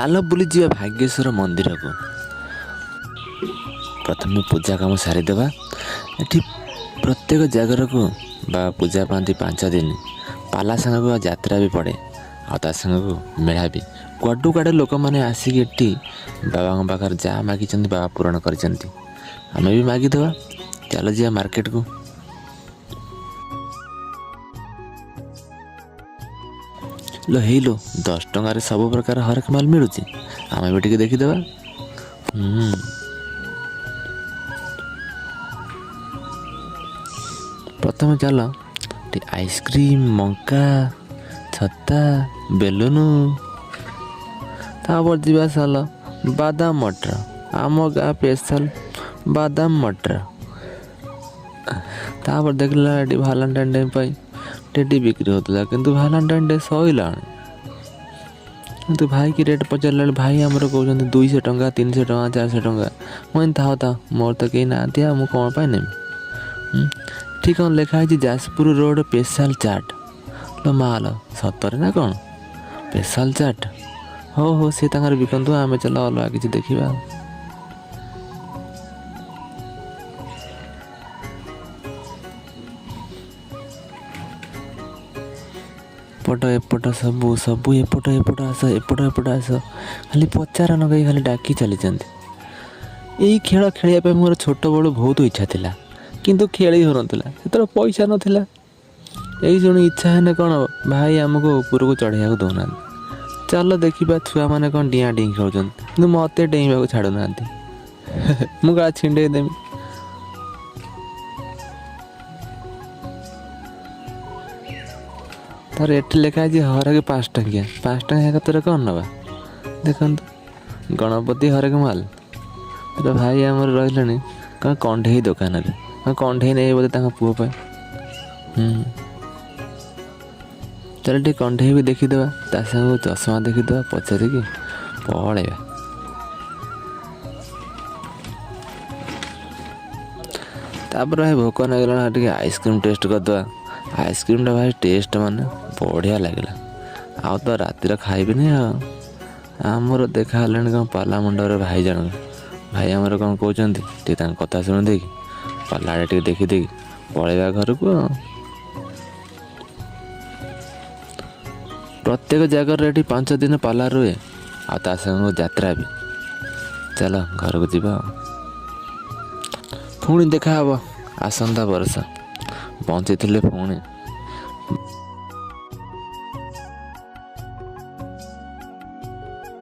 ଚାଲ ବୁଲିଯିବା ଭାଗ୍ୟେଶ୍ୱର ମନ୍ଦିରକୁ। ପ୍ରଥମେ ପୂଜା କାମ ସାରିଦେବା। ଏଠି ପ୍ରତ୍ୟେକ ଜାଗରକୁ ବା ପୂଜା ପାଆନ୍ତି 5 ଦିନ। ପାଲା ସାଙ୍ଗକୁ ଯାତ୍ରା ବି ପଡ଼େ, ଆଉ ତା ସାଙ୍ଗକୁ ମେଳା ବି। କୁଆଡ଼ୁ କୁଆଡ଼େ ଲୋକମାନେ ଆସିକି ଏଠି ବାବାଙ୍କ ପାଖରେ ଯାହା ମାଗିଛନ୍ତି ବାବା ପୂରଣ କରିଛନ୍ତି। ଆମେ ବି ମାଗିଦେବା। ଚାଲ ଯିବା ମାର୍କେଟକୁ। ହେଇଲୋ 10 ଟଙ୍କାରେ ସବୁ ପ୍ରକାର ହରେକ ମାଲ ମିଳୁଛି। ଆମେ ବି ଟିକେ ଦେଖିଦେବା। ପ୍ରଥମେ ଚାଲ ଟିକେ ଆଇସ୍କ୍ରିମ୍, ମଙ୍କା, ଛତା, ବେଲୁନ, ତାପରେ ଯିବା ଚାଲ ବାଦାମ ମଟର, ଆମ ଗାଁ ସ୍ପେଶାଲ ବାଦାମ ମଟର। ତାପରେ ଦେଖିଲା ଏଠି ଭାଲେଣ୍ଟାଇନ୍ ଡେ ପାଇଁ ଟେଡି ବିକ୍ରି ହେଉଥିଲା, କିନ୍ତୁ ଭାଲେଣ୍ଟାଇନ୍ ଡେ ସରିଲାଣି। କିନ୍ତୁ ଭାଇକି ରେଟ୍ ପଚାରିଲା ବେଳେ ଭାଇ ଆମର କହୁଛନ୍ତି 200 ଟଙ୍କା, 300 ଟଙ୍କା, 400 ଟଙ୍କା। ମୁଁ ଥାଉ ମୋର ତ କେହି ନାହାନ୍ତି, ଆଉ ମୁଁ କ'ଣ ପାଇଁ ନେବି। ଏଠି କ'ଣ ଲେଖା ହେଇଛି ଯାଜପୁର ରୋଡ଼ ସ୍ପେଶାଲ ଚାଟ୍। ମାଲ ସତରେ ନା କ'ଣ ସ୍ପେଶାଲ ଚାଟ୍? ହଉ ସେ ତାଙ୍କର ବିକନ୍ତୁ, ଆମେ ଚାଲ ଅଲଗା କିଛି ଦେଖିବା। ଏପଟ ସବୁ ଏପଟ ଆସ। ଖାଲି ପଚାର ନଗାଇ ଖାଲି ଡାକି ଚାଲିଛନ୍ତି। ଏଇ ଖେଳ ଖେଳିବା ପାଇଁ ମୋର ଛୋଟବେଳୁ ବହୁତ ଇଚ୍ଛା ଥିଲା, କିନ୍ତୁ ଖେଳି ହେଉନଥିଲା। ସେତେବେଳେ ପଇସା ନଥିଲା। ଏଇ ଜଣେ ଇଚ୍ଛା ହେଲେ କ'ଣ ଭାଇ ଆମକୁ ଉପରକୁ ଚଢ଼େଇବାକୁ ଦେଉନାହାନ୍ତି। ଚାଲ ଦେଖିବା ଛୁଆମାନେ କ'ଣ ଡିଆଁ ଡିଇଁ ଖେଳୁଛନ୍ତି, କିନ୍ତୁ ମୋତେ ଡେଇଁବାକୁ ଛାଡ଼ୁନାହାନ୍ତି। ମୁଁ କାଳେ ଛିଣ୍ଡେଇ ଦେବି। ତାର ଏଠି ଲେଖା ହେଇଛି ହରେକ 5 ଟଙ୍କିଆ। 5 ଟଙ୍କିଆ କତରେ କ'ଣ ନେବା? ଦେଖନ୍ତୁ ଗଣପତି ହରେକ ମାଲ। ଭାଇ ଆମର ରହିଲେଣି କ'ଣ କଣ୍ଢେଇ ଦୋକାନରେ। କଣ୍ଢେଇ ନେଇ ବୋଧେ ତାଙ୍କ ପୁଅ ପାଇଁ। ଚାଲ ଟିକେ କଣ୍ଢେଇ ବି ଦେଖିଦେବା, ତା ସାଙ୍ଗକୁ ଚଷମା ଦେଖିଦେବା, ପଚାରିକି ପଳେଇବା। ତାପରେ ଭାଇ ଭୋକ ଲାଗିଲାଣି, ଟିକେ ଆଇସ୍କ୍ରିମ୍ ଟେଷ୍ଟ କରିଦେବା। ଆଇସ୍କ୍ରିମ୍ଟା ଭାଇ ଟେଷ୍ଟ ମାନେ ବଢ଼ିଆ ଲାଗିଲା। ଆଉ ତ ରାତିରେ ଖାଇବିନି। ଆଉ ଆମର ଦେଖା ହେଲାଣି କ'ଣ ପାଲା ମଣ୍ଡପରେ ଭାଇ ଜଣକ। ଭାଇ ଆମର କ'ଣ କହୁଛନ୍ତି ଟିକେ ତାଙ୍କ କଥା ଶୁଣି ଦେଇକି ପାଲା ଆଡ଼େ ଟିକେ ଦେଖିଦେଇକି ପଳେଇବା ଘରକୁ। ପ୍ରତ୍ୟେକ ଜାଗାରେ ଏଠି 5 ଦିନ ପାଲା ରୁହେ, ଆଉ ତା ସାଙ୍ଗକୁ ଯାତ୍ରା ବି। ଚାଲ ଘରକୁ ଯିବା। ପୁଣି ଦେଖା ହବ ଆସନ୍ତା ବର୍ଷ। ବଞ୍ଚିଥିଲେ ପୁଣି